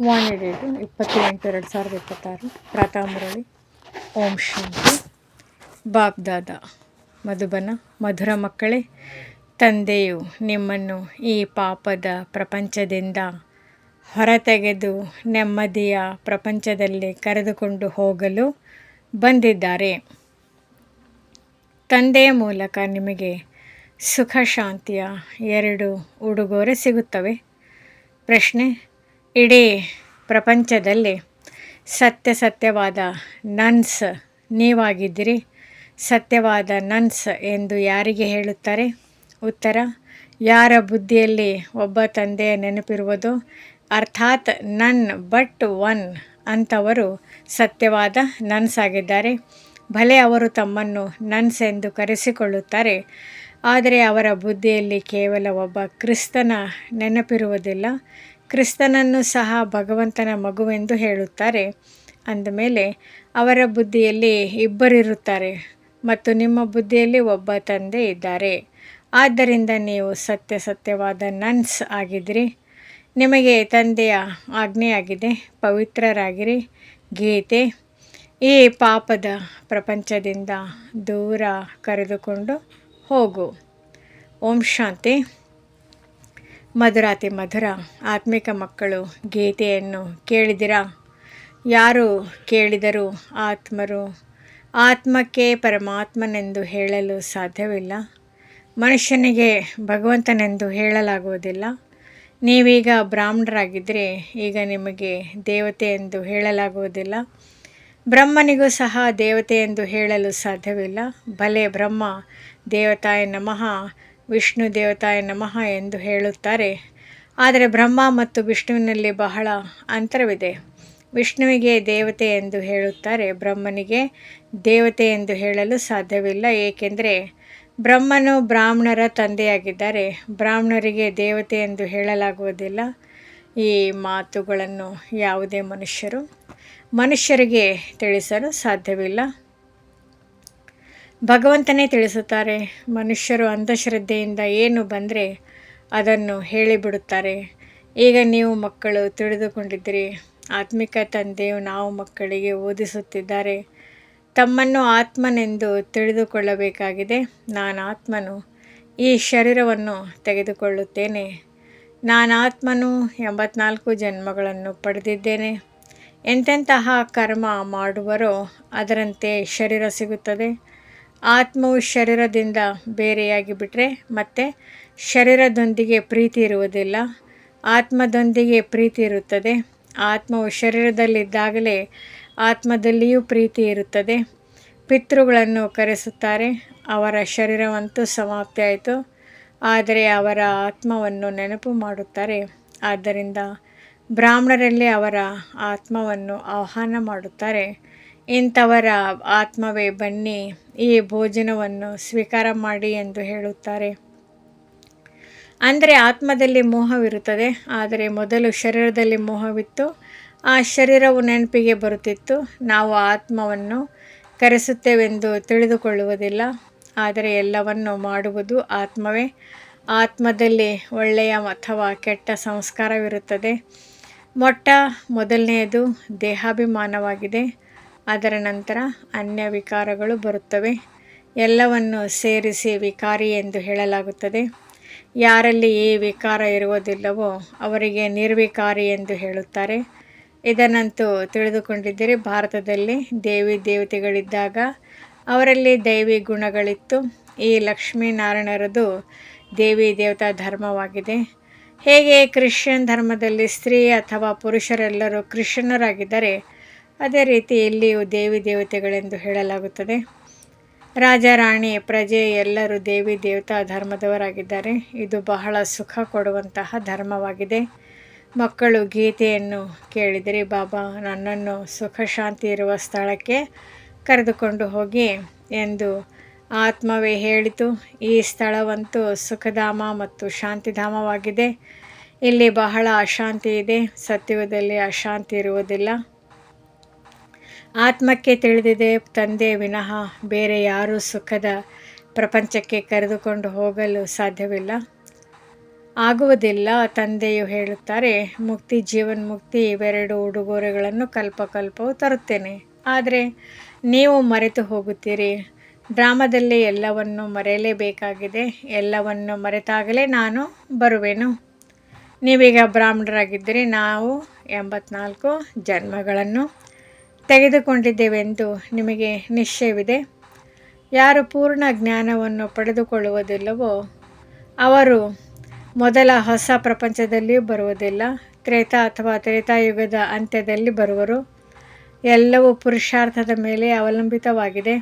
ವಾಣಿ date 28/2/2026. ಪ್ರಾತಃ ಮುರಳಿ. ಓಂ ಶಾಂತಿ. ಬಾಗ್ದಾದ ಮಧುಬನ. ಮಧುರ ಮಕ್ಕಳೇ, ತಂದೆಯು ನಿಮ್ಮನ್ನು ಈ ಪಾಪದ ಪ್ರಪಂಚದಿಂದ ಹೊರತೆಗೆದು ನೆಮ್ಮದಿಯ ಪ್ರಪಂಚದಲ್ಲಿ ಕರೆದುಕೊಂಡು ಹೋಗಲು ಬಂದಿದ್ದಾರೆ. ತಂದೆಯ ಮೂಲಕ ನಿಮಗೆ ಸುಖ ಶಾಂತಿಯ 2 ಉಡುಗೊರೆ ಸಿಗುತ್ತವೆ. ಪ್ರಶ್ನೆ: ಇಡೀ ಪ್ರಪಂಚದಲ್ಲಿ ಸತ್ಯವಾದ ನನ್ಸ್ ನೀವಾಗಿದ್ದೀರಿ. ಸತ್ಯವಾದ ನನ್ಸ್ ಎಂದು ಯಾರಿಗೆ ಹೇಳುತ್ತಾರೆ? ಉತ್ತರ: ಯಾರ ಬುದ್ಧಿಯಲ್ಲಿ ಒಬ್ಬ ತಂದೆಯ ನೆನಪಿರುವುದೋ, ಅರ್ಥಾತ್ ನನ್ ಬಟ್ ಒನ್, ಅಂಥವರು ಸತ್ಯವಾದ ನನ್ಸ್ ಆಗಿದ್ದಾರೆ. ಭಲೆ ಅವರು ತಮ್ಮನ್ನು ನನ್ಸ್ ಎಂದು ಕರೆಸಿಕೊಳ್ಳುತ್ತಾರೆ, ಆದರೆ ಅವರ ಬುದ್ಧಿಯಲ್ಲಿ ಕೇವಲ ಒಬ್ಬ ಕ್ರಿಸ್ತನ ನೆನಪಿರುವುದಿಲ್ಲ. ಕ್ರಿಸ್ತನನ್ನು ಸಹ ಭಗವಂತನ ಮಗುವೆಂದು ಹೇಳುತ್ತಾರೆ. ಅಂದಮೇಲೆ ಅವರ ಬುದ್ಧಿಯಲ್ಲಿ ಇಬ್ಬರಿರುತ್ತಾರೆ ಮತ್ತು ನಿಮ್ಮ ಬುದ್ಧಿಯಲ್ಲಿ ಒಬ್ಬ ತಂದೆ ಇದ್ದಾರೆ. ಆದ್ದರಿಂದ ನೀವು ಸತ್ಯವಾದ ನನ್ಸ್ ಆಗಿದ್ದೀರಿ. ನಿಮಗೆ ತಂದೆಯ ಆಜ್ಞೆಯಾಗಿದೆ, ಪವಿತ್ರರಾಗಿರಿ. ಗೀತೆ: ಈ ಪಾಪದ ಪ್ರಪಂಚದಿಂದ ದೂರ ಕರೆದುಕೊಂಡು ಹೋಗು. ಓಂ ಶಾಂತಿ. ಮಧುರಾತಿ ಮಧುರ ಆತ್ಮಿಕ ಮಕ್ಕಳು, ಗೀತೆಯನ್ನು ಕೇಳಿದಿರಾ? ಯಾರು ಕೇಳಿದರೂ ಆತ್ಮರು ಆತ್ಮಕ್ಕೆ ಪರಮಾತ್ಮನೆಂದು ಹೇಳಲು ಸಾಧ್ಯವಿಲ್ಲ. ಮನುಷ್ಯನಿಗೆ ಭಗವಂತನೆಂದು ಹೇಳಲಾಗುವುದಿಲ್ಲ. ನೀವೀಗ ಬ್ರಾಹ್ಮಣರಾಗಿದ್ದರೆ ಈಗ ನಿಮಗೆ ದೇವತೆ ಎಂದು ಹೇಳಲಾಗುವುದಿಲ್ಲ. ಬ್ರಹ್ಮನಿಗೂ ಸಹ ದೇವತೆ ಎಂದು ಹೇಳಲು ಸಾಧ್ಯವಿಲ್ಲ. ಭಲೆ ಬ್ರಹ್ಮ ದೇವತಾಯ ನಮಃ, ವಿಷ್ಣು ದೇವತಾಯ ನಮಃ ಎಂದು ಹೇಳುತ್ತಾರೆ. ಆದರೆ ಬ್ರಹ್ಮ ಮತ್ತು ವಿಷ್ಣುವಿನಲ್ಲಿ ಬಹಳ ಅಂತರವಿದೆ. ವಿಷ್ಣುವಿಗೆ ದೇವತೆ ಎಂದು ಹೇಳುತ್ತಾರೆ, ಬ್ರಹ್ಮನಿಗೆ ದೇವತೆ ಎಂದು ಹೇಳಲು ಸಾಧ್ಯವಿಲ್ಲ. ಏಕೆಂದರೆ ಬ್ರಹ್ಮನು ಬ್ರಾಹ್ಮಣರ ತಂದೆಯಾಗಿದ್ದಾರೆ. ಬ್ರಾಹ್ಮಣರಿಗೆ ದೇವತೆ ಎಂದು ಹೇಳಲಾಗುವುದಿಲ್ಲ. ಈ ಮಾತುಗಳನ್ನು ಯಾವುದೇ ಮನುಷ್ಯರಿಗೆ ತಿಳಿಸಲು ಸಾಧ್ಯವಿಲ್ಲ. ಭಗವಂತನೇ ತಿಳಿಸುತ್ತಾರೆ. ಮನುಷ್ಯರು ಅಂಧಶ್ರದ್ಧೆಯಿಂದ ಏನು ಬಂದರೆ ಅದನ್ನು ಹೇಳಿಬಿಡುತ್ತಾರೆ. ಈಗ ನೀವು ಮಕ್ಕಳು ತಿಳಿದುಕೊಂಡಿದ್ದೀರಿ. ಆತ್ಮಿಕ ತಂದೆಯು ನಾವು ಮಕ್ಕಳಿಗೆ ಓದಿಸುತ್ತಿದ್ದಾರೆ. ತಮ್ಮನ್ನು ಆತ್ಮನೆಂದು ತಿಳಿದುಕೊಳ್ಳಬೇಕಾಗಿದೆ. ನಾನಾತ್ಮನು ಈ ಶರೀರವನ್ನು ತೆಗೆದುಕೊಳ್ಳುತ್ತೇನೆ. ನಾನಾತ್ಮನು 84 ಜನ್ಮಗಳನ್ನು ಪಡೆದಿದ್ದೇನೆ. ಎಂತೆಂತಹ ಕರ್ಮ ಮಾಡುವರೋ ಅದರಂತೆ ಶರೀರ ಸಿಗುತ್ತದೆ. ಆತ್ಮವು ಶರೀರದಿಂದ ಬೇರೆಯಾಗಿ ಬಿಟ್ಟರೆ ಮತ್ತೆ ಶರೀರದೊಂದಿಗೆ ಪ್ರೀತಿ ಇರುವುದಿಲ್ಲ. ಆತ್ಮದೊಂದಿಗೆ ಪ್ರೀತಿ ಇರುತ್ತದೆ. ಆತ್ಮವು ಶರೀರದಲ್ಲಿದ್ದಾಗಲೇ ಆತ್ಮದಲ್ಲಿಯೂ ಪ್ರೀತಿ ಇರುತ್ತದೆ. ಪಿತೃಗಳನ್ನು ಕರೆಸುತ್ತಾರೆ. ಅವರ ಶರೀರವಂತೂ ಸಮಾಪ್ತಿಯಾಯಿತು, ಆದರೆ ಅವರ ಆತ್ಮವನ್ನು ನೆನಪು ಮಾಡುತ್ತಾರೆ. ಆದ್ದರಿಂದ ಬ್ರಾಹ್ಮಣರಲ್ಲಿ ಅವರ ಆತ್ಮವನ್ನು ಆಹ್ವಾನ ಮಾಡುತ್ತಾರೆ. ಇಂಥವರ ಆತ್ಮವೇ ಬನ್ನಿ, ಈ ಭೋಜನವನ್ನು ಸ್ವೀಕಾರ ಮಾಡಿ ಎಂದು ಹೇಳುತ್ತಾರೆ. ಅಂದರೆ ಆತ್ಮದಲ್ಲಿ ಮೋಹವಿರುತ್ತದೆ. ಆದರೆ ಮೊದಲು ಶರೀರದಲ್ಲಿ ಮೋಹವಿತ್ತು. ಆ ಶರೀರವು ನೆನಪಿಗೆ ಬರುತ್ತಿತ್ತು. ನಾವು ಆತ್ಮವನ್ನು ಕರೆಸುತ್ತೇವೆಂದು ತಿಳಿದುಕೊಳ್ಳುವುದಿಲ್ಲ. ಆದರೆ ಎಲ್ಲವನ್ನು ಮಾಡುವುದು ಆತ್ಮವೇ. ಆತ್ಮದಲ್ಲಿ ಒಳ್ಳೆಯ ಅಥವಾ ಕೆಟ್ಟ ಸಂಸ್ಕಾರವಿರುತ್ತದೆ. ಮೊದಲನೆಯದು ದೇಹಾಭಿಮಾನವಾಗಿದೆ. ಅದರ ನಂತರ ಅನ್ಯ ವಿಕಾರಗಳು ಬರುತ್ತವೆ. ಎಲ್ಲವನ್ನು ಸೇರಿಸಿ ವಿಕಾರಿ ಎಂದು ಹೇಳಲಾಗುತ್ತದೆ. ಯಾರಲ್ಲಿ ಈ ವಿಕಾರ ಇರುವುದಿಲ್ಲವೋ ಅವರಿಗೆ ನಿರ್ವಿಕಾರಿ ಎಂದು ಹೇಳುತ್ತಾರೆ. ಇದನ್ನಂತೂ ತಿಳಿದುಕೊಂಡಿದ್ದೀರಿ. ಭಾರತದಲ್ಲಿ ದೇವಿ ದೇವತೆಗಳಿದ್ದಾಗ ಅವರಲ್ಲಿ ದೈವಿ ಗುಣಗಳಿತ್ತು. ಈ ಲಕ್ಷ್ಮೀನಾರಾಯಣರದು ದೇವಿ ದೇವತಾ ಧರ್ಮವಾಗಿದೆ. ಹೇಗೆ ಕ್ರಿಶ್ಚಿಯನ್ ಧರ್ಮದಲ್ಲಿ ಸ್ತ್ರೀ ಅಥವಾ ಪುರುಷರೆಲ್ಲರೂ ಕ್ರಿಶ್ಚಿಯನ್ನರಾಗಿದ್ದಾರೆ, ಅದೇ ರೀತಿ ಇಲ್ಲಿಯೂ ದೇವಿ ದೇವತೆಗಳೆಂದು ಹೇಳಲಾಗುತ್ತದೆ. ರಾಜ, ರಾಣಿ, ಪ್ರಜೆ ಎಲ್ಲರೂ ದೇವಿ ದೇವತಾ ಧರ್ಮದವರಾಗಿದ್ದಾರೆ. ಇದು ಬಹಳ ಸುಖ ಕೊಡುವಂತಹ ಧರ್ಮವಾಗಿದೆ. ಮಕ್ಕಳು ಗೀತೆಯನ್ನು ಕೇಳಿದಿರಿ. ಬಾಬಾ ನನ್ನನ್ನು ಸುಖ ಶಾಂತಿ ಇರುವ ಸ್ಥಳಕ್ಕೆ ಕರೆದುಕೊಂಡು ಹೋಗಿ ಎಂದು ಆತ್ಮವೇ ಹೇಳಿತು. ಈ ಸ್ಥಳವಂತೂ ಸುಖಧಾಮ ಮತ್ತು ಶಾಂತಿಧಾಮವಾಗಿದೆ. ಇಲ್ಲಿ ಬಹಳ ಅಶಾಂತಿ ಇದೆ. ಸತ್ಯುಗದಲ್ಲಿ ಅಶಾಂತಿ ಇರುವುದಿಲ್ಲ. ಆತ್ಮಕ್ಕೆ ತಿಳಿದಿದೆ, ತಂದೆ ವಿನಃ ಬೇರೆ ಯಾರೂ ಸುಖದ ಪ್ರಪಂಚಕ್ಕೆ ಕರೆದುಕೊಂಡು ಹೋಗಲು ಸಾಧ್ಯವಿಲ್ಲ. ಆಗುವುದಿಲ್ಲ. ತಂದೆಯು ಹೇಳುತ್ತಾರೆ, ಮುಕ್ತಿ ಜೀವನ್ಮುಕ್ತಿ ಇವೆರಡು ಉಡುಗೊರೆಗಳನ್ನು ಕಲ್ಪಕಲ್ಪವು ತರುತ್ತೇನೆ. ಆದರೆ ನೀವು ಮರೆತು ಹೋಗುತ್ತೀರಿ. ಡ್ರಾಮಾದಲ್ಲಿ ಎಲ್ಲವನ್ನು ಮರೆಯಲೇಬೇಕಾಗಿದೆ. ಎಲ್ಲವನ್ನು ಮರೆತಾಗಲೇ ನಾನು ಬರುವೆನು. ನೀವೀಗ ಬ್ರಾಹ್ಮಣರಾಗಿದ್ದರೆ ನಾವು 84 ಜನ್ಮಗಳನ್ನು ತೆಗೆದುಕೊಂಡಿದ್ದೇವೆಂದು ನಿಮಗೆ ನಿಶ್ಚಯವಿದೆ. ಯಾರು ಪೂರ್ಣ ಜ್ಞಾನವನ್ನು ಪಡೆದುಕೊಳ್ಳುವುದಿಲ್ಲವೋ ಅವರು ಮೊದಲ ಹೊಸ ಪ್ರಪಂಚದಲ್ಲಿಯೂ ಬರುವುದಿಲ್ಲ. ತ್ರೇತಾ ಅಥವಾ ತ್ರೇತಾಯುಗದ ಅಂತ್ಯದಲ್ಲಿ ಬರುವರು. ಎಲ್ಲವೂ ಪುರುಷಾರ್ಥದ ಮೇಲೆ ಅವಲಂಬಿತವಾಗಿದೆ.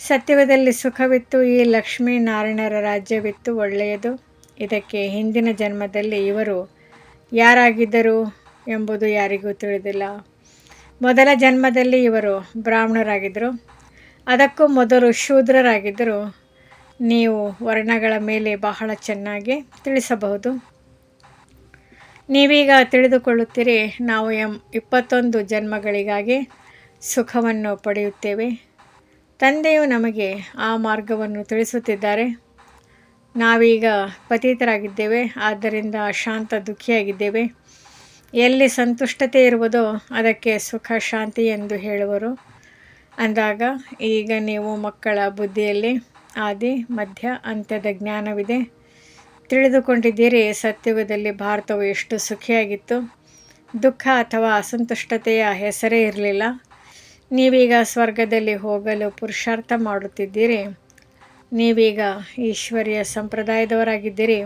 ಸತ್ಯಯುಗದಲ್ಲಿ ಸುಖವಿತ್ತು. ಈ ಲಕ್ಷ್ಮೀನಾರಾಯಣರ ರಾಜ್ಯವಿತ್ತು. ಒಳ್ಳೆಯದು. ಇದಕ್ಕೆ ಹಿಂದಿನ ಜನ್ಮದಲ್ಲಿ ಇವರು ಯಾರಾಗಿದ್ದರು ಎಂಬುದು ಯಾರಿಗೂ ತಿಳಿದಿಲ್ಲ. ಮೊದಲ ಜನ್ಮದಲ್ಲಿ ಇವರು ಬ್ರಾಹ್ಮಣರಾಗಿದ್ದರು. ಅದಕ್ಕೂ ಮೊದಲು ಶೂದ್ರರಾಗಿದ್ದರು. ನೀವು ವರ್ಣಗಳ ಮೇಲೆ ಬಹಳ ಚೆನ್ನಾಗಿ ತಿಳಿಸಬಹುದು. ನೀವೀಗ ತಿಳಿದುಕೊಳ್ಳುತ್ತೀರಿ, ನಾವು 21 ಜನ್ಮಗಳಿಗಾಗಿ ಸುಖವನ್ನು ಪಡೆಯುತ್ತೇವೆ. ತಂದೆಯು ನಮಗೆ ಆ ಮಾರ್ಗವನ್ನು ತಿಳಿಸುತ್ತಿದ್ದಾರೆ. ನಾವೀಗ ಪತಿತರಾಗಿದ್ದೇವೆ, ಆದ್ದರಿಂದ ಅಶಾಂತ ದುಃಖಿಯಾಗಿದ್ದೇವೆ. ಎಲ್ಲಿ ಸಂತುಷ್ಟತೆ ಇರುವುದೋ ಅದಕ್ಕೆ ಸುಖ ಶಾಂತಿ ಎಂದು ಹೇಳುವರು. ಅಂದಾಗ ಈಗ ನೀವು ಮಕ್ಕಳ ಬುದ್ಧಿಯಲ್ಲಿ ಆದಿ ಮಧ್ಯ ಅಂತ್ಯದ ಜ್ಞಾನವಿದೆ. ತಿಳಿದುಕೊಂಡಿದ್ದೀರಿ. ಸತ್ಯಯುಗದಲ್ಲಿ ಭಾರತವು ಎಷ್ಟು ಸುಖಿಯಾಗಿತ್ತು. ದುಃಖ ಅಥವಾ ಅಸಂತುಷ್ಟತೆಯ ಹೆಸರೇ ಇರಲಿಲ್ಲ. ನೀವೀಗ ಸ್ವರ್ಗದಲ್ಲಿ ಹೋಗಲು ಪುರುಷಾರ್ಥ ಮಾಡುತ್ತಿದ್ದೀರಿ. ನೀವೀಗ ಈಶ್ವರೀಯ ಸಂಪ್ರದಾಯದವರಾಗಿದ್ದೀರಿ.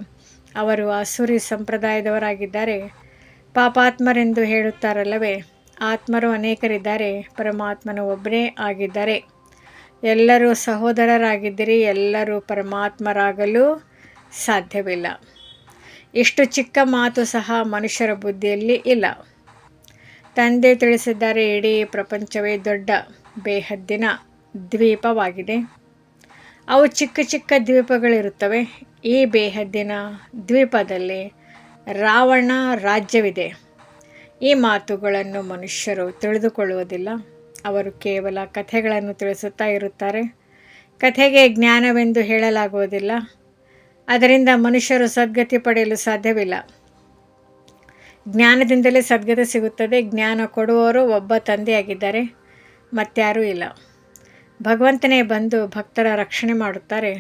ಅವರು ಆಸುರಿ ಸಂಪ್ರದಾಯದವರಾಗಿದ್ದಾರೆ. ಪಾಪಾತ್ಮರೆಂದು ಹೇಳುತ್ತಾರಲ್ಲವೇ. ಆತ್ಮರು ಅನೇಕರಿದ್ದಾರೆ, ಪರಮಾತ್ಮನು ಒಬ್ಬನೇ ಆಗಿದ್ದಾರೆ. ಎಲ್ಲರೂ ಸಹೋದರರಾಗಿದ್ದೀರಿ. ಎಲ್ಲರೂ ಪರಮಾತ್ಮರಾಗಲು ಸಾಧ್ಯವಿಲ್ಲ. ಇಷ್ಟು ಚಿಕ್ಕ ಮಾತು ಸಹ ಮನುಷ್ಯರ ಬುದ್ಧಿಯಲ್ಲಿ ಇಲ್ಲ. ತಂದೆ ತಿಳಿಸಿದ್ದಾರೆ, ಇಡೀ ಪ್ರಪಂಚವೇ ದೊಡ್ಡ ಬೇಹದ್ದಿನ ದ್ವೀಪವಾಗಿದೆ. ಅವು ಚಿಕ್ಕ ಚಿಕ್ಕ ದ್ವೀಪಗಳಿರುತ್ತವೆ. ಈ ಬೇಹದ್ದಿನ ದ್ವೀಪದಲ್ಲಿ ರಾವಣ ರಾಜ್ಯವಿದೆ. ಈ ಮಾತುಗಳನ್ನು ಮನುಷ್ಯರು ತಿಳಿದುಕೊಳ್ಳುವುದಿಲ್ಲ. ಅವರು ಕೇವಲ ಕಥೆಗಳನ್ನು ತಿಳಿಸುತ್ತಾ ಇರುತ್ತಾರೆ. ಕಥೆಗೆ ಜ್ಞಾನವೆಂದು ಹೇಳಲಾಗುವುದಿಲ್ಲ. ಅದರಿಂದ ಮನುಷ್ಯರು ಸದ್ಗತಿ ಪಡೆಯಲು ಸಾಧ್ಯವಿಲ್ಲ. ಜ್ಞಾನದಿಂದಲೇ ಸದ್ಗತಿ ಸಿಗುತ್ತದೆ. ಜ್ಞಾನ ಕೊಡುವವರು ಒಬ್ಬ ತಂದೆಯಾಗಿದ್ದಾರೆ, ಮತ್ಯಾರೂ ಇಲ್ಲ. ಭಗವಂತನೇ ಬಂದು ಭಕ್ತರ ರಕ್ಷಣೆ ಮಾಡುತ್ತಾರೆ.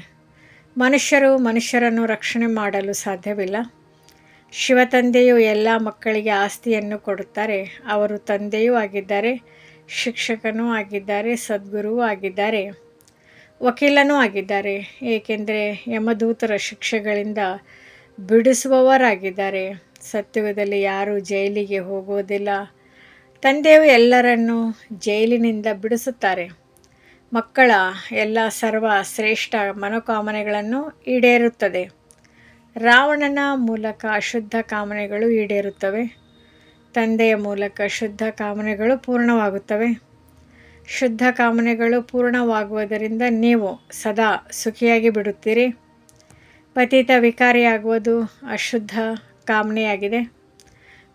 ಮನುಷ್ಯರು ಮನುಷ್ಯರನ್ನು ರಕ್ಷಣೆ ಮಾಡಲು ಸಾಧ್ಯವಿಲ್ಲ. ಶಿವತಂದೆಯು ಎಲ್ಲ ಮಕ್ಕಳಿಗೆ ಆಸ್ತಿಯನ್ನು ಕೊಡುತ್ತಾರೆ. ಅವರು ತಂದೆಯೂ ಆಗಿದ್ದಾರೆ, ಶಿಕ್ಷಕನೂ ಆಗಿದ್ದಾರೆ, ಸದ್ಗುರುವೂ ಆಗಿದ್ದಾರೆ, ವಕೀಲನೂ ಆಗಿದ್ದಾರೆ. ಏಕೆಂದರೆ ಯಮದೂತರ ಶಿಕ್ಷೆಗಳಿಂದ ಬಿಡಿಸುವವರಾಗಿದ್ದಾರೆ. ಸತ್ಯಯುಗದಲ್ಲಿ ಯಾರೂ ಜೈಲಿಗೆ ಹೋಗುವುದಿಲ್ಲ. ತಂದೆಯು ಎಲ್ಲರನ್ನೂ ಜೈಲಿನಿಂದ ಬಿಡಿಸುತ್ತಾರೆ. ಮಕ್ಕಳ ಎಲ್ಲ ಸರ್ವ ಶ್ರೇಷ್ಠ ಮನೋಕಾಮನೆಗಳನ್ನು ಈಡೇರುತ್ತದೆ. ರಾವಣನ ಮೂಲಕ ಅಶುದ್ಧ ಕಾಮನೆಗಳು ಈಡೇರುತ್ತವೆ. ತಂದೆಯ ಮೂಲಕ ಶುದ್ಧ ಕಾಮನೆಗಳು ಪೂರ್ಣವಾಗುತ್ತವೆ. ಶುದ್ಧ ಕಾಮನೆಗಳು ಪೂರ್ಣವಾಗುವುದರಿಂದ ನೀವು ಸದಾ ಸುಖಿಯಾಗಿ ಬಿಡುತ್ತೀರಿ. ಪತಿತ ವಿಕಾರಿಯಾಗುವುದು ಅಶುದ್ಧ ಕಾಮನೆಯಾಗಿದೆ.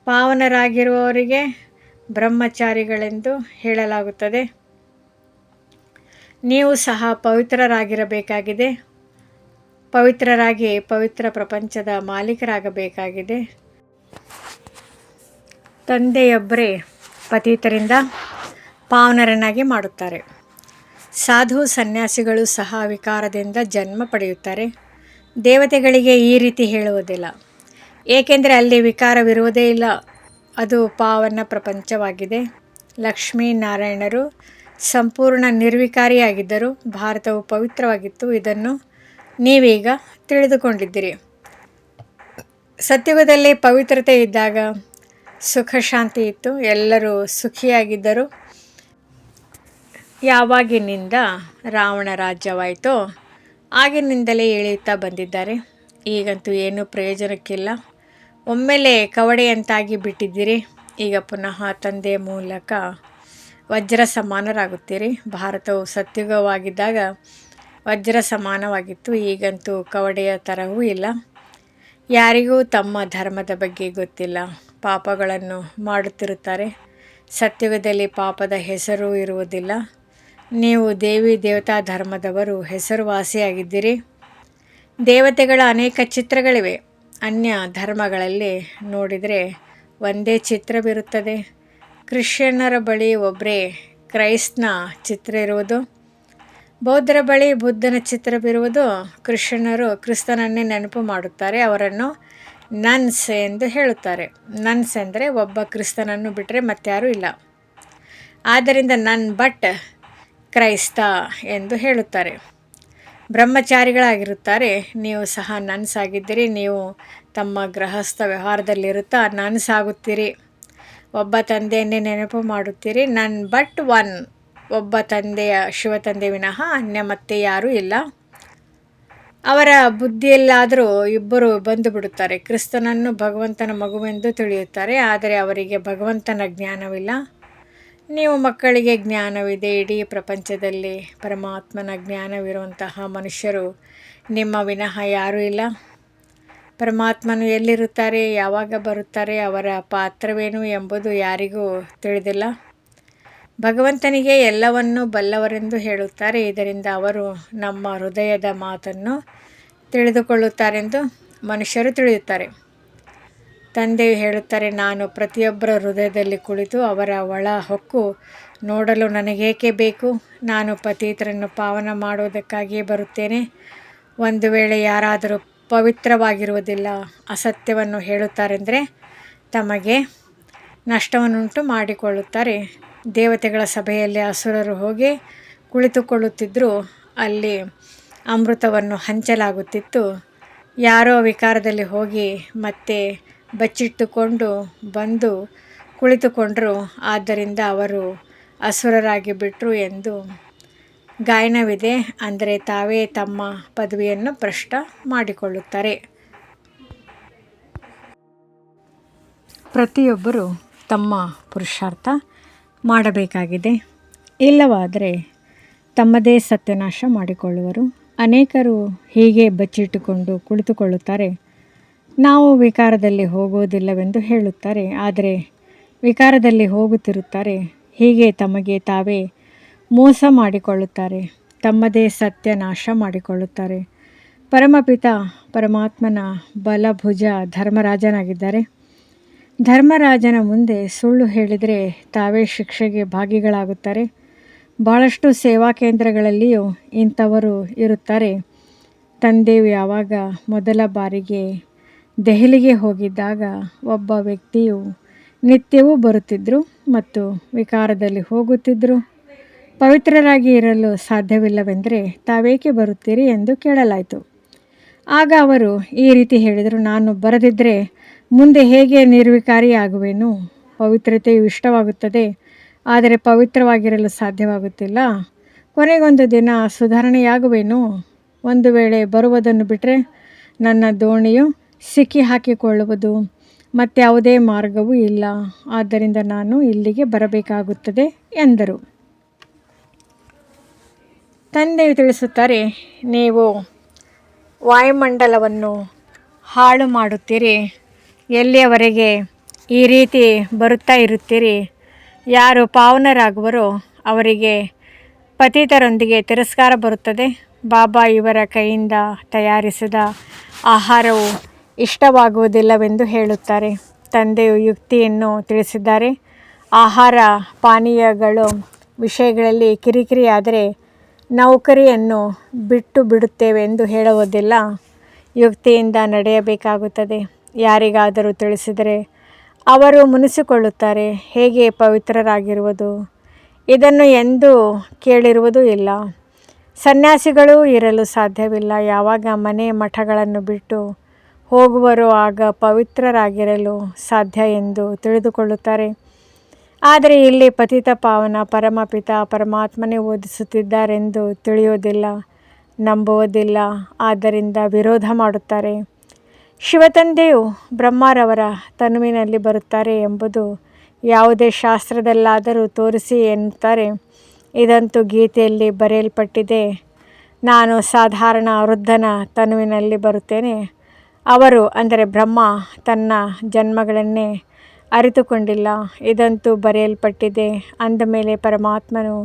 ಪಾವನರಾಗಿರುವವರಿಗೆ ಬ್ರಹ್ಮಚಾರಿಗಳೆಂದು ಹೇಳಲಾಗುತ್ತದೆ. ನೀವು ಸಹ ಪವಿತ್ರರಾಗಿರಬೇಕಾಗಿದೆ. ಪವಿತ್ರರಾಗಿ ಪವಿತ್ರ ಪ್ರಪಂಚದ ಮಾಲೀಕರಾಗಬೇಕಾಗಿದೆ. ತಂದೆಯೊಬ್ಬರೇ ಪತಿತರಿಂದ ಪಾವನರನ್ನಾಗಿ ಮಾಡುತ್ತಾರೆ. ಸಾಧು ಸನ್ಯಾಸಿಗಳು ಸಹ ವಿಕಾರದಿಂದ ಜನ್ಮ ಪಡೆಯುತ್ತಾರೆ. ದೇವತೆಗಳಿಗೆ ಈ ರೀತಿ ಹೇಳುವುದಿಲ್ಲ, ಏಕೆಂದರೆ ಅಲ್ಲಿ ವಿಕಾರವಿರುವುದೇ ಇಲ್ಲ. ಅದು ಪಾವನ ಪ್ರಪಂಚವಾಗಿದೆ. ಲಕ್ಷ್ಮೀನಾರಾಯಣರು ಸಂಪೂರ್ಣ ನಿರ್ವಿಕಾರಿಯಾಗಿದ್ದರು. ಭಾರತವು ಪವಿತ್ರವಾಗಿತ್ತು. ಇದನ್ನು ನೀವೀಗ ತಿಳಿದುಕೊಂಡಿದ್ದೀರಿ. ಸತ್ಯುಗದಲ್ಲಿ ಪವಿತ್ರತೆ ಇದ್ದಾಗ ಸುಖ ಶಾಂತಿ ಇತ್ತು. ಎಲ್ಲರೂ ಸುಖಿಯಾಗಿದ್ದರು. ಯಾವಾಗಿನಿಂದ ರಾವಣ ರಾಜ್ಯವಾಯಿತೋ ಆಗಿನಿಂದಲೇ ಇಳಿಯುತ್ತಾ ಬಂದಿದ್ದಾರೆ. ಈಗಂತೂ ಏನೂ ಪ್ರಯೋಜನಕ್ಕಿಲ್ಲ. ಒಮ್ಮೆಲೆ ಕವಡೆಯಂತಾಗಿ ಬಿಟ್ಟಿದ್ದೀರಿ. ಈಗ ಪುನಃ ತಂದೆಯ ಮೂಲಕ ವಜ್ರ ಸಮಾನರಾಗುತ್ತೀರಿ. ಭಾರತವು ಸತ್ಯುಗವಾಗಿದ್ದಾಗ ವಜ್ರ ಸಮಾನವಾಗಿತ್ತು. ಈಗಂತೂ ಕವಡೆಯ ಥರವೂ ಇಲ್ಲ. ಯಾರಿಗೂ ತಮ್ಮ ಧರ್ಮದ ಬಗ್ಗೆ ಗೊತ್ತಿಲ್ಲ. ಪಾಪಗಳನ್ನು ಮಾಡುತ್ತಿರುತ್ತಾರೆ. ಸತ್ಯುಗದಲ್ಲಿ ಪಾಪದ ಹೆಸರು ಇರುವುದಿಲ್ಲ. ನೀವು ದೇವಿ ದೇವತಾ ಧರ್ಮದವರು ಹೆಸರುವಾಸಿಯಾಗಿದ್ದೀರಿ. ದೇವತೆಗಳ ಅನೇಕ ಚಿತ್ರಗಳಿವೆ. ಅನ್ಯ ಧರ್ಮಗಳಲ್ಲಿ ನೋಡಿದರೆ ಒಂದೇ ಚಿತ್ರವಿರುತ್ತದೆ. ಕ್ರಿಶ್ಚಿಯನ್ನರ ಬಳಿ ಒಬ್ಬರೇ ಕ್ರೈಸ್ತನ ಚಿತ್ರ ಇರುವುದು, ಬೌದ್ಧರ ಬಳಿ ಬುದ್ಧನ ಚಿತ್ರವಿರುವುದು. ಕ್ರಿಶ್ಚಿಯನ್ನರು ಕ್ರಿಸ್ತನನ್ನೇ ನೆನಪು ಮಾಡುತ್ತಾರೆ. ಅವರನ್ನು ನನ್ಸ್ ಎಂದು ಹೇಳುತ್ತಾರೆ. ನನ್ಸ್ ಎಂದರೆ ಒಬ್ಬ ಕ್ರಿಸ್ತನನ್ನು ಬಿಟ್ಟರೆ ಮತ್ತಾರೂ ಇಲ್ಲ. ಆದ್ದರಿಂದ ನನ್ ಬಟ್ ಕ್ರೈಸ್ತ ಎಂದು ಹೇಳುತ್ತಾರೆ. ಬ್ರಹ್ಮಚಾರಿಗಳಾಗಿರುತ್ತಾರೆ. ನೀವು ಸಹ ನನ್ಸ್ ಆಗಿದ್ದೀರಿ. ನೀವು ತಮ್ಮ ಗೃಹಸ್ಥ ವ್ಯವಹಾರದಲ್ಲಿರುತ್ತಾ ನನ್ಸ್ ಆಗುತ್ತೀರಿ. ಒಬ್ಬ ತಂದೆಯನ್ನೇ ನೆನಪು ಮಾಡುತ್ತೀರಿ. ನನ್ ಬಟ್ ಒನ್, ಒಬ್ಬ ತಂದೆಯ ಶಿವತಂದೆ ವಿನಃ ಅನ್ಯ ಮತ್ತೆ ಯಾರೂ ಇಲ್ಲ. ಅವರ ಬುದ್ಧಿಯಲ್ಲಾದರೂ ಇಬ್ಬರು ಬಂದು ಬಿಡುತ್ತಾರೆ. ಕ್ರಿಸ್ತನನ್ನು ಭಗವಂತನ ಮಗುವೆಂದು ತಿಳಿಯುತ್ತಾರೆ, ಆದರೆ ಅವರಿಗೆ ಭಗವಂತನ ಜ್ಞಾನವಿಲ್ಲ. ನೀವು ಮಕ್ಕಳಿಗೆ ಜ್ಞಾನವಿದೆ. ಇಡೀ ಪ್ರಪಂಚದಲ್ಲಿ ಪರಮಾತ್ಮನ ಜ್ಞಾನವಿರುವಂತಹ ಮನುಷ್ಯರು ನಿಮ್ಮ ವಿನಃ ಯಾರೂ ಇಲ್ಲ. ಪರಮಾತ್ಮನು ಎಲ್ಲಿರುತ್ತಾರೆ, ಯಾವಾಗ ಬರುತ್ತಾರೆ, ಅವರ ಪಾತ್ರವೇನು ಎಂಬುದು ಯಾರಿಗೂ ತಿಳಿದಿಲ್ಲ. ಭಗವಂತನಿಗೆ ಎಲ್ಲವನ್ನೂ ಬಲ್ಲವರೆಂದು ಹೇಳುತ್ತಾರೆ. ಇದರಿಂದ ಅವರು ನಮ್ಮ ಹೃದಯದ ಮಾತನ್ನು ತಿಳಿದುಕೊಳ್ಳುತ್ತಾರೆಂದು ಮನುಷ್ಯರು ತಿಳಿಯುತ್ತಾರೆ. ತಂದೆಯು ಹೇಳುತ್ತಾರೆ, ನಾನು ಪ್ರತಿಯೊಬ್ಬರ ಹೃದಯದಲ್ಲಿ ಕುಳಿತು ಅವರ ಒಳ ಹೊಕ್ಕು ನೋಡಲು ನನಗೇಕೆ ಬೇಕು? ನಾನು ಪತಿತರನ್ನು ಪಾವನ ಮಾಡುವುದಕ್ಕಾಗಿಯೇ ಬರುತ್ತೇನೆ. ಒಂದು ವೇಳೆ ಯಾರಾದರೂ ಪವಿತ್ರವಾಗಿರುವುದಿಲ್ಲ, ಅಸತ್ಯವನ್ನು ಹೇಳುತ್ತಾರೆಂದರೆ ತಮಗೆ ನಷ್ಟವನ್ನುಂಟು ಮಾಡಿಕೊಳ್ಳುತ್ತಾರೆ. ದೇವತೆಗಳ ಸಭೆಯಲ್ಲಿ ಅಸುರರು ಹೋಗಿ ಕುಳಿತುಕೊಳ್ಳುತ್ತಿದ್ದರು. ಅಲ್ಲಿ ಅಮೃತವನ್ನು ಹಂಚಲಾಗುತ್ತಿತ್ತು. ಯಾರೋ ವಿಕಾರದಲ್ಲಿ ಹೋಗಿ ಮತ್ತೆ ಬಚ್ಚಿಟ್ಟುಕೊಂಡು ಬಂದು ಕುಳಿತುಕೊಂಡರು. ಆದ್ದರಿಂದ ಅವರು ಅಸುರರಾಗಿ ಬಿಟ್ಟರು ಎಂದು ಗಾಯನವಿದೆ. ಅಂದರೆ ತಾವೇ ತಮ್ಮ ಪದವಿಯನ್ನು ಭ್ರಷ್ಟ ಮಾಡಿಕೊಳ್ಳುತ್ತಾರೆ. ಪ್ರತಿಯೊಬ್ಬರು ತಮ್ಮ ಪುರುಷಾರ್ಥ ಮಾಡಬೇಕಾಗಿದೆ. ಇಲ್ಲವಾದರೆ ತಮ್ಮದೇ ಸತ್ಯನಾಶ ಮಾಡಿಕೊಳ್ಳುವರು. ಅನೇಕರು ಹೀಗೆ ಬಚ್ಚಿಟ್ಟುಕೊಂಡು ಕುಳಿತುಕೊಳ್ಳುತ್ತಾರೆ. ನಾವು ವಿಕಾರದಲ್ಲಿ ಹೋಗುವುದಿಲ್ಲವೆಂದು ಹೇಳುತ್ತಾರೆ, ಆದರೆ ವಿಕಾರದಲ್ಲಿ ಹೋಗುತ್ತಿರುತ್ತಾರೆ. ಹೀಗೆ ತಮಗೆ ತಾವೇ ಮೋಸ ಮಾಡಿಕೊಳ್ಳುತ್ತಾರೆ, ತಮ್ಮದೇ ಸತ್ಯನಾಶ ಮಾಡಿಕೊಳ್ಳುತ್ತಾರೆ. ಪರಮಪಿತ ಪರಮಾತ್ಮನ ಬಲಭುಜ ಧರ್ಮರಾಜನಾಗಿದ್ದಾರೆ. ಧರ್ಮರಾಜನ ಮುಂದೆ ಸುಳ್ಳು ಹೇಳಿದರೆ ತಾವೇ ಶಿಕ್ಷೆಗೆ ಭಾಗಿಗಳಾಗುತ್ತಾರೆ. ಬಹಳಷ್ಟು ಸೇವಾ ಕೇಂದ್ರಗಳಲ್ಲಿಯೂ ಇಂಥವರು ಇರುತ್ತಾರೆ. ತಂದೆಯು ಯಾವಾಗ ಮೊದಲ ಬಾರಿಗೆ ದೆಹಲಿಗೆ ಹೋಗಿದ್ದಾಗ ಒಬ್ಬ ವ್ಯಕ್ತಿಯು ನಿತ್ಯವೂ ಬರುತ್ತಿದ್ದರು ಮತ್ತು ವಿಕಾರದಲ್ಲಿ ಹೋಗುತ್ತಿದ್ದರು. ಪವಿತ್ರರಾಗಿ ಇರಲು ಸಾಧ್ಯವಿಲ್ಲವೆಂದರೆ ತಾವೇಕೆ ಬರುತ್ತೀರಿ ಎಂದು ಕೇಳಲಾಯಿತು. ಆಗ ಅವರು ಈ ರೀತಿ ಹೇಳಿದರು, ನಾನು ಬರದಿದ್ದರೆ ಮುಂದೆ ಹೇಗೆ ನಿರ್ವಿಕಾರಿಯಾಗುವೆನು? ಪವಿತ್ರತೆಯು ಇಷ್ಟವಾಗುತ್ತದೆ, ಆದರೆ ಪವಿತ್ರವಾಗಿರಲು ಸಾಧ್ಯವಾಗುತ್ತಿಲ್ಲ. ಕೊನೆಗೊಂದು ದಿನ ಸುಧಾರಣೆಯಾಗುವೆನು. ಒಂದು ವೇಳೆ ಬರುವುದನ್ನು ಬಿಟ್ಟರೆ ನನ್ನ ದೋಣಿಯು ಸಿಕ್ಕಿ ಹಾಕಿಕೊಳ್ಳುವುದು, ಮತ್ಯಾವುದೇ ಮಾರ್ಗವೂ ಇಲ್ಲ. ಆದ್ದರಿಂದ ನಾನು ಇಲ್ಲಿಗೆ ಬರಬೇಕಾಗುತ್ತದೆ ಎಂದರು. ತಂದೆಯು ತಿಳಿಸುತ್ತಾರೆ, ನೀವು ವಾಯುಮಂಡಲವನ್ನು ಹಾಳು ಮಾಡುತ್ತೀರಿ. ಎಲ್ಲಿಯವರೆಗೆ ಈ ರೀತಿ ಬರುತ್ತಾ ಇರುತ್ತೀರಿ, ಯಾರು ಪಾವನರಾಗುವರೋ ಅವರಿಗೆ ಪತಿತರೊಂದಿಗೆ ತಿರಸ್ಕಾರ ಬರುತ್ತದೆ. ಬಾಬಾ ಇವರ ಕೈಯಿಂದ ತಯಾರಿಸಿದ ಆಹಾರವು ಇಷ್ಟವಾಗುವುದಿಲ್ಲವೆಂದು ಹೇಳುತ್ತಾರೆ. ತಂದೆಯು ಯುಕ್ತಿಯನ್ನು ತಿಳಿಸಿದ್ದಾರೆ. ಆಹಾರ ಪಾನೀಯಗಳು ವಿಷಯಗಳಲ್ಲಿ ಕಿರಿಕಿರಿಯಾದರೆ ನೌಕರಿಯನ್ನು ಬಿಟ್ಟು ಬಿಡುತ್ತೇವೆ ಎಂದು ಹೇಳುವುದಿಲ್ಲ. ಯುಕ್ತಿಯಿಂದ ನಡೆಯಬೇಕಾಗುತ್ತದೆ. ಯಾರಿಗಾದರೂ ತಿಳಿಸಿದರೆ ಅವರು ಮುನಿಸಿಕೊಳ್ಳುತ್ತಾರೆ. ಹೇಗೆ ಪವಿತ್ರರಾಗಿರುವುದು? ಇದನ್ನು ಎಂದೂ ಕೇಳಿರುವುದೂ ಇಲ್ಲ. ಸನ್ಯಾಸಿಗಳೂ ಇರಲು ಸಾಧ್ಯವಿಲ್ಲ. ಯಾವಾಗ ಮನೆ ಮಠಗಳನ್ನು ಬಿಟ್ಟು ಹೋಗುವರೋ ಆಗ ಪವಿತ್ರರಾಗಿರಲು ಸಾಧ್ಯ ಎಂದು ತಿಳಿದುಕೊಳ್ಳುತ್ತಾರೆ. ಆದರೆ ಇಲ್ಲಿ ಪತಿತ ಪಾವನ ಪರಮಪಿತ ಪರಮಾತ್ಮನೇ ಓದಿಸುತ್ತಿದ್ದಾರೆಂದು ತಿಳಿಯುವುದಿಲ್ಲ, ನಂಬುವುದಿಲ್ಲ. ಆದ್ದರಿಂದ ವಿರೋಧ ಮಾಡುತ್ತಾರೆ. ಶಿವತಂದೆಯು ಬ್ರಹ್ಮರವರ ತನುವಿನಲ್ಲಿ ಬರುತ್ತಾರೆ ಎಂಬುದು ಯಾವುದೇ ಶಾಸ್ತ್ರದಲ್ಲಾದರೂ ತೋರಿಸಿ ಎನ್ನುತ್ತಾರೆ. ಇದಂತೂ ಗೀತೆಯಲ್ಲಿ ಬರೆಯಲ್ಪಟ್ಟಿದೆ. ನಾನು ಸಾಧಾರಣ ವೃದ್ಧನ ತನುವಿನಲ್ಲಿ ಬರುತ್ತೇನೆ. ಅವರು ಅಂದರೆ ಬ್ರಹ್ಮ ತನ್ನ ಜನ್ಮಗಳನ್ನೇ ಅರಿತುಕೊಂಡಿಲ್ಲ. ಇದಂತೂ ಬರೆಯಲ್ಪಟ್ಟಿದೆ. ಅಂದಮೇಲೆ ಪರಮಾತ್ಮನು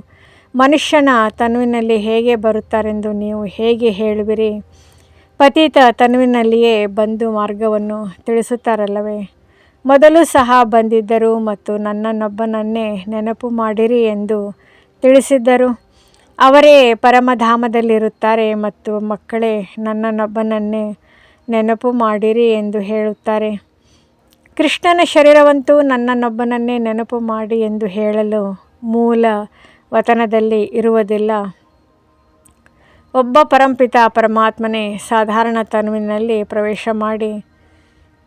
ಮನುಷ್ಯನ ತನುವಿನಲ್ಲಿ ಹೇಗೆ ಬರುತ್ತಾರೆಂದು ನೀವು ಹೇಗೆ ಹೇಳುವಿರಿ? ಪತಿತ ತನುವಿನಲ್ಲಿಯೇ ಬಂದು ಮಾರ್ಗವನ್ನು ತಿಳಿಸುತ್ತಾರಲ್ಲವೇ. ಮೊದಲು ಸಹ ಬಂದಿದ್ದರು ಮತ್ತು ನನ್ನನ್ನೊಬ್ಬನನ್ನೇ ನೆನಪು ಮಾಡಿರಿ ಎಂದು ತಿಳಿಸಿದ್ದರು. ಅವರೇ ಪರಮಧಾಮದಲ್ಲಿರುತ್ತಾರೆ ಮತ್ತು ಮಕ್ಕಳೇ ನನ್ನನ್ನೊಬ್ಬನನ್ನೇ ನೆನಪು ಮಾಡಿರಿ ಎಂದು ಹೇಳುತ್ತಾರೆ. ಕೃಷ್ಣನ ಶರೀರವಂತೂ ನನ್ನನ್ನೊಬ್ಬನನ್ನೇ ನೆನಪು ಮಾಡಿ ಎಂದು ಹೇಳಲು ಮೂಲ ವಚನದಲ್ಲಿ ಇರುವುದಿಲ್ಲ. ಒಬ್ಬ ಪರಂಪಿತ ಪರಮಾತ್ಮನೇ ಸಾಧಾರಣ ತನುವಿನಲ್ಲಿ ಪ್ರವೇಶ ಮಾಡಿ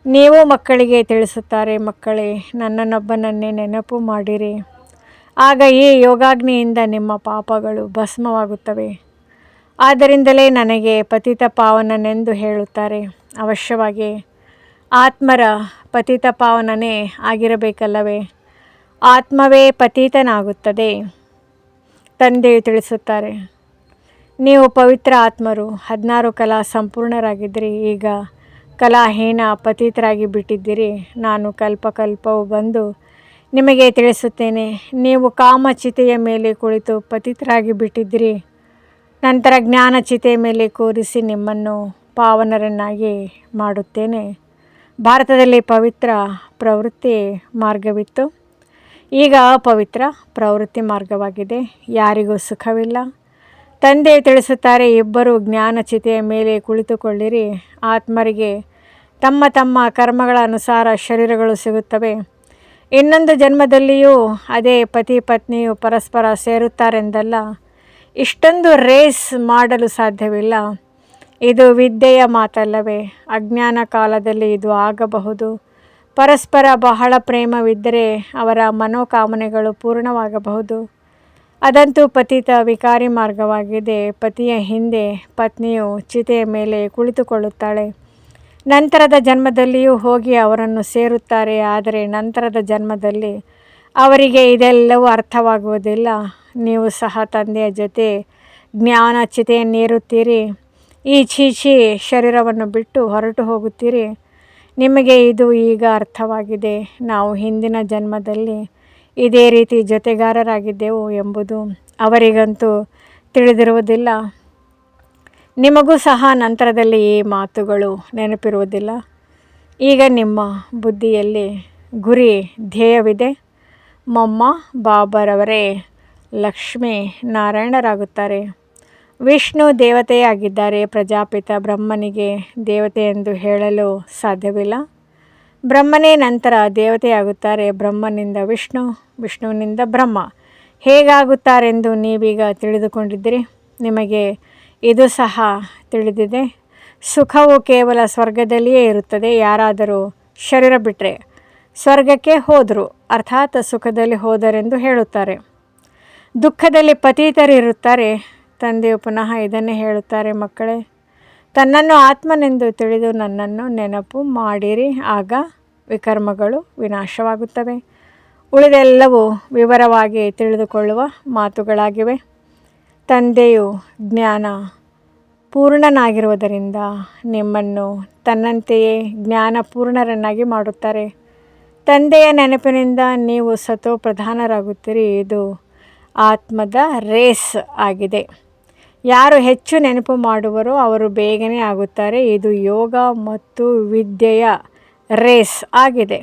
ನೀವು ಮಕ್ಕಳಿಗೆ ತಿಳಿಸುತ್ತಾರೆ, ಮಕ್ಕಳೇ ನನ್ನನ್ನೊಬ್ಬನನ್ನೇ ನೆನಪು ಮಾಡಿರಿ, ಆಗ ಈ ಯೋಗಾಗ್ನಿಯಿಂದ ನಿಮ್ಮ ಪಾಪಗಳು ಭಸ್ಮವಾಗುತ್ತವೆ. ಆದ್ದರಿಂದಲೇ ನನಗೆ ಪತಿತ ಪಾವನನೆಂದು ಹೇಳುತ್ತಾರೆ. ಅವಶ್ಯವಾಗಿ ಆತ್ಮರ ಪತಿತ ಪಾವನನೇ ಆಗಿರಬೇಕಲ್ಲವೇ. ಆತ್ಮವೇ ಪತಿತನಾಗುತ್ತದೆ. ತಂದೆಯು ತಿಳಿಸುತ್ತಾರೆ, ನೀವು ಪವಿತ್ರ ಆತ್ಮರು 16 ಕಲಾ ಸಂಪೂರ್ಣರಾಗಿದ್ದಿರಿ, ಈಗ ಕಲಾಹೀನ ಪತಿತರಾಗಿ ಬಿಟ್ಟಿದ್ದೀರಿ. ನಾನು ಕಲ್ಪಕಲ್ಪವು ಬಂದು ನಿಮಗೆ ತಿಳಿಸುತ್ತೇನೆ, ನೀವು ಕಾಮಚಿತೆಯ ಮೇಲೆ ಕುಳಿತು ಪತಿತರಾಗಿ ಬಿಟ್ಟಿದ್ದೀರಿ. ನಂತರ ಜ್ಞಾನಚಿತೆಯ ಮೇಲೆ ಕೂರಿಸಿ ನಿಮ್ಮನ್ನು ಪಾವನರನ್ನಾಗಿ ಮಾಡುತ್ತೇನೆ. ಭಾರತದಲ್ಲಿ ಪವಿತ್ರ ಪ್ರವೃತ್ತಿ ಮಾರ್ಗವಿತ್ತು, ಈಗ ಅಪವಿತ್ರ ಪ್ರವೃತ್ತಿ ಮಾರ್ಗವಾಗಿದೆ. ಯಾರಿಗೂ ಸುಖವಿಲ್ಲ. ತಂದೆ ತಿಳಿಸುತ್ತಾರೆ, ಇಬ್ಬರು ಜ್ಞಾನಚಿತೆಯ ಮೇಲೆ ಕುಳಿತುಕೊಳ್ಳಿರಿ. ಆತ್ಮರಿಗೆ ತಮ್ಮ ತಮ್ಮ ಕರ್ಮಗಳ ಅನುಸಾರ ಶರೀರಗಳು ಸಿಗುತ್ತವೆ. ಇನ್ನೊಂದು ಜನ್ಮದಲ್ಲಿಯೂ ಅದೇ ಪತಿ ಪತ್ನಿಯು ಪರಸ್ಪರ ಸೇರುತ್ತಾರೆಂದಲ್ಲ. ಇಷ್ಟೊಂದು ರೇಸ್ ಮಾಡಲು ಸಾಧ್ಯವಿಲ್ಲ. ಇದು ವಿದ್ಯೆಯ ಮಾತಲ್ಲವೇ. ಅಜ್ಞಾನ ಕಾಲದಲ್ಲಿ ಇದು ಆಗಬಹುದು. ಪರಸ್ಪರ ಬಹಳ ಪ್ರೇಮವಿದ್ದರೆ ಅವರ ಮನೋಕಾಮನೆಗಳು ಪೂರ್ಣವಾಗಬಹುದು. ಅದಂತೂ ಪತಿತ ವಿಕಾರಿ ಮಾರ್ಗವಾಗಿದೆ. ಪತಿಯ ಹಿಂದೆ ಪತ್ನಿಯು ಚಿತೆಯ ಮೇಲೆ ಕುಳಿತುಕೊಳ್ಳುತ್ತಾಳೆ. ನಂತರದ ಜನ್ಮದಲ್ಲಿಯೂ ಹೋಗಿ ಅವರನ್ನು ಸೇರುತ್ತಾರೆ. ಆದರೆ ನಂತರದ ಜನ್ಮದಲ್ಲಿ ಅವರಿಗೆ ಇದೆಲ್ಲವೂ ಅರ್ಥವಾಗುವುದಿಲ್ಲ. ನೀವು ಸಹ ತಂದೆಯ ಜೊತೆ ಜ್ಞಾನ ಚಿತೆಯನ್ನೇರುತ್ತೀರಿ. ಈ ಛೀ ಶರೀರವನ್ನು ಬಿಟ್ಟು ಹೊರಟು ಹೋಗುತ್ತೀರಿ. ನಿಮಗೆ ಇದು ಈಗ ಅರ್ಥವಾಗಿದೆ. ನಾವು ಹಿಂದಿನ ಜನ್ಮದಲ್ಲಿ ಇದೇ ರೀತಿ ಜೊತೆಗಾರರಾಗಿದ್ದೆವು ಎಂಬುದು ಅವರಿಗಂತೂ ತಿಳಿದಿರುವುದಿಲ್ಲ. ನಿಮಗೂ ಸಹ ನಂತರದಲ್ಲಿ ಈ ಮಾತುಗಳು ನೆನಪಿರುವುದಿಲ್ಲ. ಈಗ ನಿಮ್ಮ ಬುದ್ಧಿಯಲ್ಲಿ ಗುರಿ ಧ್ಯೇಯವಿದೆ. ಮೊಮ್ಮ ಬಾಬರವರೇ ಲಕ್ಷ್ಮೀ ನಾರಾಯಣರಾಗುತ್ತಾರೆ. ವಿಷ್ಣು ದೇವತೆಯೇ ಆಗಿದ್ದಾರೆ. ಪ್ರಜಾಪಿತ ಬ್ರಹ್ಮನಿಗೆ ದೇವತೆ ಎಂದು ಹೇಳಲು ಸಾಧ್ಯವಿಲ್ಲ. ಬ್ರಹ್ಮನೇ ನಂತರ ದೇವತೆಯಾಗುತ್ತಾರೆ. ಬ್ರಹ್ಮನಿಂದ ವಿಷ್ಣು, ವಿಷ್ಣುವಿನಿಂದ ಬ್ರಹ್ಮ ಹೇಗಾಗುತ್ತಾರೆಂದು ನೀವೀಗ ತಿಳಿದುಕೊಂಡಿದ್ದೀರಿ. ನಿಮಗೆ ಇದು ಸಹ ತಿಳಿದಿದೆ, ಸುಖವು ಕೇವಲ ಸ್ವರ್ಗದಲ್ಲಿಯೇ ಇರುತ್ತದೆ. ಯಾರಾದರೂ ಶರೀರ ಬಿಟ್ಟರೆ ಸ್ವರ್ಗಕ್ಕೆ ಹೋದರು, ಅರ್ಥಾತ್ ಸುಖದಲ್ಲಿ ಹೋದರೆಂದು ಹೇಳುತ್ತಾರೆ. ದುಃಖದಲ್ಲಿ ಪತಿತರಿರುತ್ತಾರೆ. ತಂದೆಯು ಪುನಃ ಇದನ್ನೇ ಹೇಳುತ್ತಾರೆ, ಮಕ್ಕಳೇ ತನ್ನನ್ನು ಆತ್ಮನೆಂದು ತಿಳಿದು ನನ್ನನ್ನು ನೆನಪು ಮಾಡಿರಿ, ಆಗ ವಿಕರ್ಮಗಳು ವಿನಾಶವಾಗುತ್ತವೆ. ಉಳಿದೆಲ್ಲವೂ ವಿವರವಾಗಿ ತಿಳಿದುಕೊಳ್ಳುವ ಮಾತುಗಳಾಗಿವೆ. ತಂದೆಯು ಜ್ಞಾನ ಪೂರ್ಣನಾಗಿರುವುದರಿಂದ ನಿಮ್ಮನ್ನು ತನ್ನಂತೆಯೇ ಜ್ಞಾನಪೂರ್ಣರನ್ನಾಗಿ ಮಾಡುತ್ತಾರೆ. ತಂದೆಯ ನೆನಪಿನಿಂದ ನೀವು ಸತೋಪ್ರಧಾನರಾಗುತ್ತೀರಿ. ಇದು ಆತ್ಮದ ರೇಸ್ ಆಗಿದೆ. ಯಾರು ಹೆಚ್ಚು ನೆನಪು ಮಾಡುವರೋ ಅವರು ಬೇಗನೆ ಆಗುತ್ತಾರೆ. ಇದು ಯೋಗ ಮತ್ತು ವಿದ್ಯೆಯ ರೇಸ್ ಆಗಿದೆ.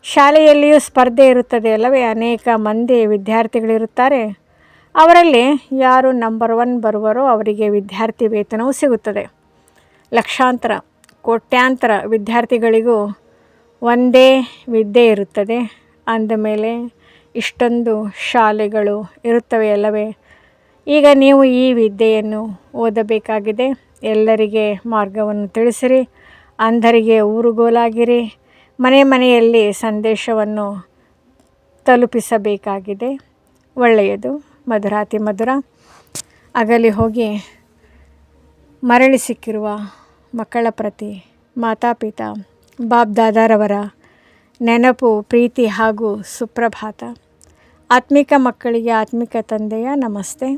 ಶಾಲೆಯಲ್ಲಿಯೂ ಸ್ಪರ್ಧೆ ಇರುತ್ತದೆ ಅಲ್ಲವೇ. ಅನೇಕ ಮಂದಿ ವಿದ್ಯಾರ್ಥಿಗಳಿರುತ್ತಾರೆ. ಅವರಲ್ಲಿ ಯಾರು ನಂಬರ್ 1 ಬರುವರೋ ಅವರಿಗೆ ವಿದ್ಯಾರ್ಥಿ ವೇತನವೂ ಸಿಗುತ್ತದೆ. ಲಕ್ಷಾಂತರ ಕೋಟ್ಯಾಂತರ ವಿದ್ಯಾರ್ಥಿಗಳಿಗೂ ಒಂದೇ ವಿದ್ಯೆ ಇರುತ್ತದೆ. ಅಂದಮೇಲೆ ಇಷ್ಟೊಂದು ಶಾಲೆಗಳು ಇರುತ್ತವೆ ಅಲ್ಲವೇ. ಈಗ ನೀವು ಈ ವಿದ್ಯೆಯನ್ನು ಓದಬೇಕಾಗಿದೆ. ಎಲ್ಲರಿಗೆ ಮಾರ್ಗವನ್ನು ತಿಳಿಸಿರಿ. ಅಂಧರಿಗೆ ಊರುಗೋಲಾಗಿರಿ. ಮನೆ ಮನೆಯಲ್ಲಿ ಸಂದೇಶವನ್ನು ತಲುಪಿಸಬೇಕಾಗಿದೆ. ಒಳ್ಳೆಯದು, ಮಧುರಾತಿ ಮಧುರ. ಅಗಲಿ ಹೋಗಿ ಮರಳಿ ಸಿಕ್ಕಿರುವ ಮಕ್ಕಳ ಪ್ರತಿ ಮಾತಾಪಿತಾ ಬಾಪ್ ದಾದಾರವರ ನೆನಪು, ಪ್ರೀತಿ ಹಾಗೂ ಸುಪ್ರಭಾತ. ಆತ್ಮಿಕ ಮಕ್ಕಳಿಗೆ ಆತ್ಮಿಕ ತಂದೆಯ ನಮಸ್ತೆ.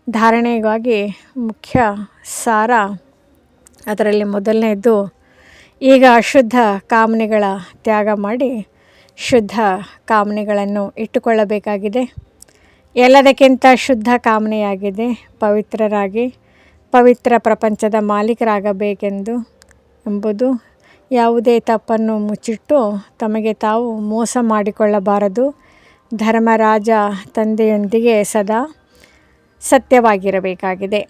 ಧಾರಣೆಗಾಗಿ ಮುಖ್ಯ ಸಾರ, ಅದರಲ್ಲಿ ಮೊದಲನೆಯದು, ಈಗ ಅಶುದ್ಧ ಕಾಮನೆಗಳ ತ್ಯಾಗ ಮಾಡಿ ಶುದ್ಧ ಕಾಮನೆಗಳನ್ನು ಇಟ್ಟುಕೊಳ್ಳಬೇಕಾಗಿದೆ. ಎಲ್ಲದಕ್ಕಿಂತ ಶುದ್ಧ ಕಾಮನೆಯಾಗಿದೆ ಪವಿತ್ರರಾಗಿ ಪವಿತ್ರ ಪ್ರಪಂಚದ ಮಾಲೀಕರಾಗಬೇಕೆಂದು ಎಂಬುದು ಯಾವುದೇ ತಪ್ಪನ್ನು ಮುಚ್ಚಿಟ್ಟು ತಮಗೆ ತಾವು ಮೋಸ ಮಾಡಿಕೊಳ್ಳಬಾರದು. ಧರ್ಮರಾಜ ತಂದೆಯೊಂದಿಗೆ ಸದಾ ಸತ್ಯವಾಗಿರಬೇಕಾಗಿದೆ.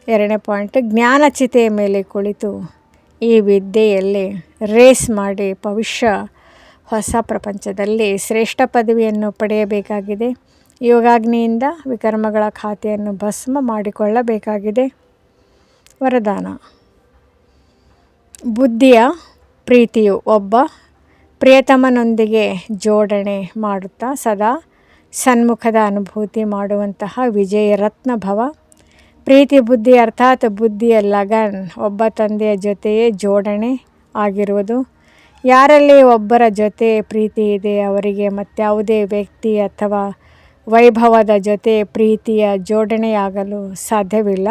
2ನೇ ಪಾಯಿಂಟ್, ಜ್ಞಾನಚಿತೆಯ ಮೇಲೆ ಕುಳಿತು ಈ ವಿದ್ಯೆಯಲ್ಲಿ ರೇಸ್ ಮಾಡಿ ಭವಿಷ್ಯ ಹೊಸ ಪ್ರಪಂಚದಲ್ಲಿ ಶ್ರೇಷ್ಠ ಪದವಿಯನ್ನು ಪಡೆಯಬೇಕಾಗಿದೆ. ಯೋಗಾಗ್ನಿಯಿಂದ ವಿಕರ್ಮಗಳ ಖಾತೆಯನ್ನು ಭಸ್ಮ ಮಾಡಿಕೊಳ್ಳಬೇಕಾಗಿದೆ. ವರದಾನ: ಬುದ್ಧಿಯ ಪ್ರೀತಿಯು ಒಬ್ಬ ಪ್ರಿಯತಮನೊಂದಿಗೆ ಜೋಡಣೆ ಮಾಡುತ್ತಾ ಸದಾ ಸನ್ಮುಖದ ಅನುಭೂತಿ ಮಾಡುವಂತಹ ವಿಜಯ ರತ್ನ ಭವ. ಪ್ರೀತಿ ಬುದ್ಧಿ ಅರ್ಥಾತ್ ಬುದ್ಧಿಯ ಲಗನ್ ಒಬ್ಬ ತಂದೆಯ ಜೊತೆಯೇ ಜೋಡಣೆ ಆಗಿರುವುದು. ಯಾರಲ್ಲಿ ಒಬ್ಬರ ಜೊತೆ ಪ್ರೀತಿ ಇದೆ ಅವರಿಗೆ ಮತ್ಯಾವುದೇ ವ್ಯಕ್ತಿ ಅಥವಾ ವೈಭವದ ಜೊತೆ ಪ್ರೀತಿಯ ಜೋಡಣೆಯಾಗಲು ಸಾಧ್ಯವಿಲ್ಲ.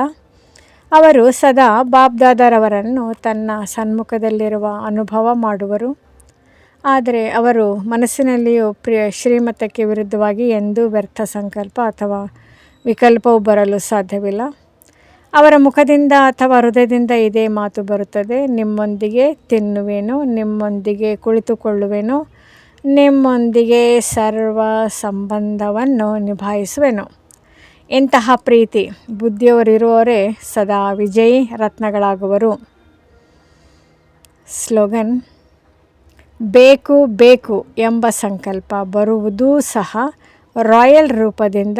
ಅವರು ಸದಾ ಬಾಬ್ದಾದರವರನ್ನು ತನ್ನ ಸನ್ಮುಖದಲ್ಲಿರುವ ಅನುಭವ ಮಾಡುವರು. ಆದರೆ ಅವರು ಮನಸ್ಸಿನಲ್ಲಿಯೂ ಶ್ರೀಮತಕ್ಕೆ ವಿರುದ್ಧವಾಗಿ ಎಂದೂ ವ್ಯರ್ಥ ಸಂಕಲ್ಪ ಅಥವಾ ವಿಕಲ್ಪವು ಬರಲು ಸಾಧ್ಯವಿಲ್ಲ. ಅವರ ಮುಖದಿಂದ ಅಥವಾ ಹೃದಯದಿಂದ ಇದೇ ಮಾತು ಬರುತ್ತದೆ: ನಿಮ್ಮೊಂದಿಗೆ ತಿನ್ನುವೆನು, ನಿಮ್ಮೊಂದಿಗೆ ಕುಳಿತುಕೊಳ್ಳುವೆನು, ನಿಮ್ಮೊಂದಿಗೆ ಸರ್ವ ಸಂಬಂಧವನ್ನು ನಿಭಾಯಿಸುವೆನು. ಇಂತಹ ಪ್ರೀತಿ ಬುದ್ಧಿಯವರಿರುವವರೇ ಸದಾ ವಿಜಯಿ ರತ್ನಗಳಾಗುವರು. ಸ್ಲೋಗನ್: ಬೇಕು ಬೇಕು ಎಂಬ ಸಂಕಲ್ಪ ಬರುವುದೂ ಸಹ ರಾಯಲ್ ರೂಪದಿಂದ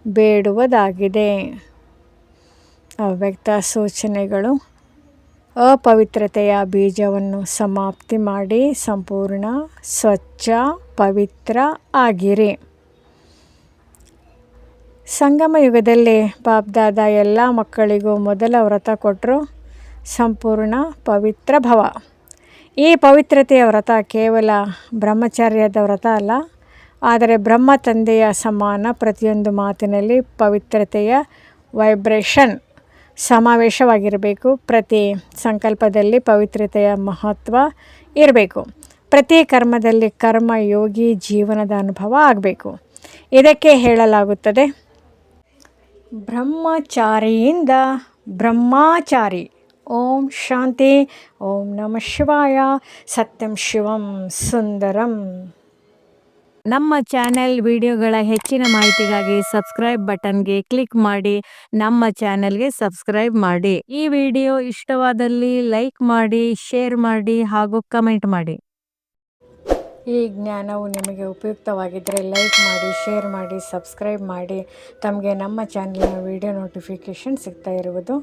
ಬೇಡುವುದಾಗಿದೆ. ಅವ್ಯಕ್ತ ಸೂಚನೆಗಳು: ಅಪವಿತ್ರತೆಯ ಬೀಜವನ್ನು ಸಮಾಪ್ತಿ ಮಾಡಿ ಸಂಪೂರ್ಣ ಸ್ವಚ್ಛ ಪವಿತ್ರ ಆಗಿರಿ. ಸಂಗಮ ಯುಗದಲ್ಲಿ ಬಾಬ್ದಾದ ಎಲ್ಲ ಮಕ್ಕಳಿಗೂ ಮೊದಲ ವ್ರತ ಕೊಟ್ಟರು: ಸಂಪೂರ್ಣ ಪವಿತ್ರ ಭವ. ಈ ಪವಿತ್ರತೆಯ ವ್ರತ ಕೇವಲ ಬ್ರಹ್ಮಚರ್ಯದ ವ್ರತ ಅಲ್ಲ, ಆದರೆ ಬ್ರಹ್ಮ ತಂದೆಯ ಸಮಾನ ಪ್ರತಿಯೊಂದು ಮಾತಿನಲ್ಲಿ ಪವಿತ್ರತೆಯ ವೈಬ್ರೇಷನ್ ಸಮಾವೇಶವಾಗಿರಬೇಕು. ಪ್ರತಿ ಸಂಕಲ್ಪದಲ್ಲಿ ಪವಿತ್ರತೆಯ ಮಹತ್ವ ಇರಬೇಕು. ಪ್ರತಿ ಕರ್ಮದಲ್ಲಿ ಕರ್ಮಯೋಗಿ ಜೀವನದ ಅನುಭವ ಆಗಬೇಕು. ಇದಕ್ಕೆ ಹೇಳಲಾಗುತ್ತದೆ: ಬ್ರಹ್ಮಚಾರಿಯಿಂದ ಬ್ರಹ್ಮಚಾರಿ. ಓಂ ಶಾಂತಿ. ಓಂ ನಮಃ ಶಿವಾಯ. ಸತ್ಯಂ ಶಿವಂ ಸುಂದರಂ. ನಮ್ಮ ಚಾನೆಲ್ ವಿಡಿಯೋಗಳ ಹೆಚ್ಚಿನ ಮಾಹಿತಿಗಾಗಿ ಸಬ್ಸ್ಕ್ರೈಬ್ ಬಟನ್ಗೆ ಕ್ಲಿಕ್ ಮಾಡಿ ನಮ್ಮ ಚಾನೆಲ್ಗೆ ಸಬ್ಸ್ಕ್ರೈಬ್ ಮಾಡಿ. ಈ ವಿಡಿಯೋ ಇಷ್ಟವಾದಲ್ಲಿ ಲೈಕ್ ಮಾಡಿ, ಶೇರ್ ಮಾಡಿ ಹಾಗೂ ಕಮೆಂಟ್ ಮಾಡಿ. ಈ ಜ್ಞಾನವು ನಿಮಗೆ ಉಪಯುಕ್ತವಾಗಿದ್ದರೆ ಲೈಕ್ ಮಾಡಿ, ಶೇರ್ ಮಾಡಿ, ಸಬ್ಸ್ಕ್ರೈಬ್ ಮಾಡಿ. ತಮಗೆ ನಮ್ಮ ಚಾನೆಲ್ನ ವಿಡಿಯೋ ನೋಟಿಫಿಕೇಷನ್ ಸಿಗ್ತಾ ಇರುವುದು